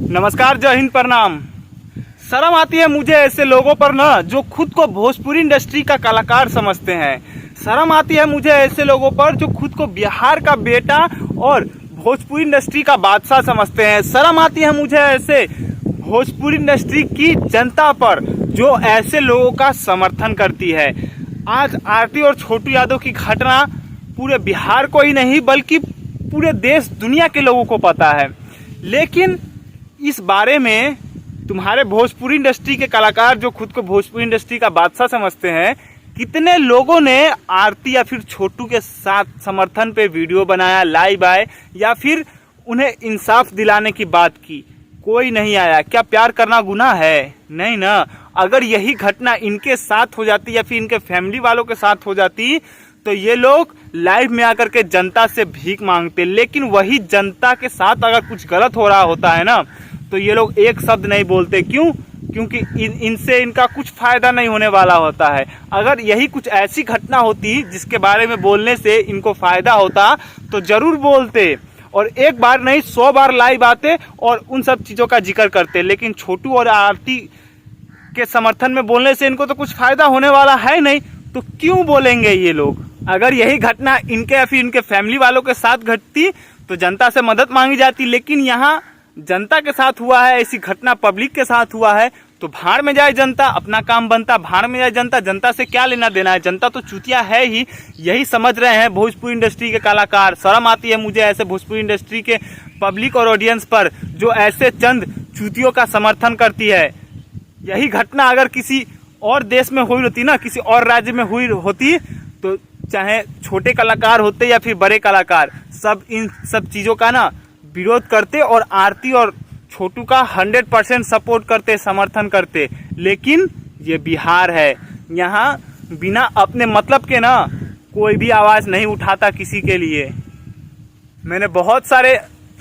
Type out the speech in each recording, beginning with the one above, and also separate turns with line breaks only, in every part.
नमस्कार, जय हिंद, प्रणाम। शर्म आती है मुझे ऐसे लोगों पर ना जो खुद को भोजपुरी इंडस्ट्री का कलाकार समझते हैं। शर्म आती है मुझे ऐसे लोगों पर जो खुद को बिहार का बेटा और भोजपुरी इंडस्ट्री का बादशाह समझते हैं। शर्म आती है मुझे ऐसे भोजपुरी इंडस्ट्री की जनता पर जो ऐसे लोगों का समर्थन करती है। आज आरती और छोटू यादव की घटना पूरे बिहार को ही नहीं बल्कि पूरे देश दुनिया के लोगों को पता है, लेकिन इस बारे में तुम्हारे भोजपुरी इंडस्ट्री के कलाकार जो खुद को भोजपुरी इंडस्ट्री का बादशाह समझते हैं, कितने लोगों ने आरती या फिर छोटू के साथ समर्थन पे वीडियो बनाया, लाइव आए या फिर उन्हें इंसाफ दिलाने की बात की? कोई नहीं आया। क्या प्यार करना गुनाह है? नहीं ना। अगर यही घटना इनके साथ हो जाती या फिर इनके फैमिली वालों के साथ हो जाती तो ये लोग लाइव में आकर के जनता से भीख मांगते, लेकिन वही जनता के साथ अगर कुछ गलत हो रहा होता है ना तो ये लोग एक शब्द नहीं बोलते। क्यों? क्योंकि इनसे इनका कुछ फायदा नहीं होने वाला होता है। अगर यही कुछ ऐसी घटना होती जिसके बारे में बोलने से इनको फायदा होता तो जरूर बोलते और एक बार नहीं 100 बार लाइव आते और उन सब चीज़ों का जिक्र करते। लेकिन छोटू और आरती के समर्थन में बोलने से इनको तो कुछ फायदा होने वाला है नहीं, तो क्यों बोलेंगे ये लोग? अगर यही घटना इनके या फिर इनके फैमिली वालों के साथ घटती तो जनता से मदद मांगी जाती, लेकिन यहाँ जनता के साथ हुआ है, ऐसी घटना पब्लिक के साथ हुआ है तो भाड़ में जाए जनता, अपना काम बनता। भाड़ में जाए जनता, जनता से क्या लेना देना है? जनता तो चूतिया है ही, यही समझ रहे हैं भोजपुरी इंडस्ट्री के कलाकार। शर्म आती है मुझे ऐसे भोजपुरी इंडस्ट्री के पब्लिक और ऑडियंस पर जो ऐसे चंद चूतियों का समर्थन करती है। यही घटना अगर किसी और देश में हुई होती ना, किसी और राज्य में हुई होती तो चाहे छोटे कलाकार होते या फिर बड़े कलाकार, सब इन सब चीज़ों का ना विरोध करते और आरती और छोटू का 100% सपोर्ट करते, समर्थन करते। लेकिन ये बिहार है, यहाँ बिना अपने मतलब के ना कोई भी आवाज़ नहीं उठाता किसी के लिए। मैंने बहुत सारे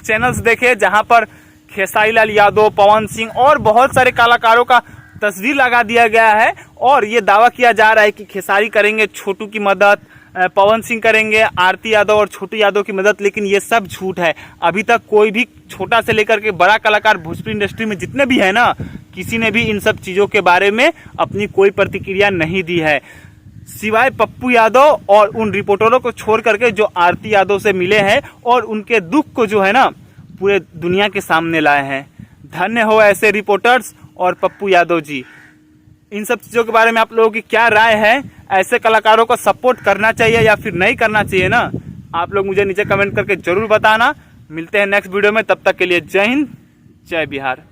चैनल्स देखे जहाँ पर खेसारी लाल यादव, पवन सिंह और बहुत सारे कलाकारों का तस्वीर लगा दिया गया है और ये दावा किया जा रहा है कि खेसारी करेंगे छोटू की मदद, पवन सिंह करेंगे आरती यादव और छोटू यादव की मदद, लेकिन ये सब झूठ है। अभी तक कोई भी छोटा से लेकर के बड़ा कलाकार भोजपुरी इंडस्ट्री में जितने भी है ना, किसी ने भी इन सब चीज़ों के बारे में अपनी कोई प्रतिक्रिया नहीं दी है, सिवाय पप्पू यादव और उन रिपोर्टरों को छोड़ करके जो आरती यादव से मिले हैं और उनके दुख को जो है ना पूरे दुनिया के सामने लाए हैं। धन्य हो ऐसे रिपोर्टर्स और पप्पू यादव जी। इन सब चीज़ों के बारे में आप लोगों की क्या राय है? ऐसे कलाकारों को सपोर्ट करना चाहिए या फिर नहीं करना चाहिए ना? आप लोग मुझे नीचे कमेंट करके जरूर बताना। मिलते हैं नेक्स्ट वीडियो में, तब तक के लिए जय हिंद, जय बिहार।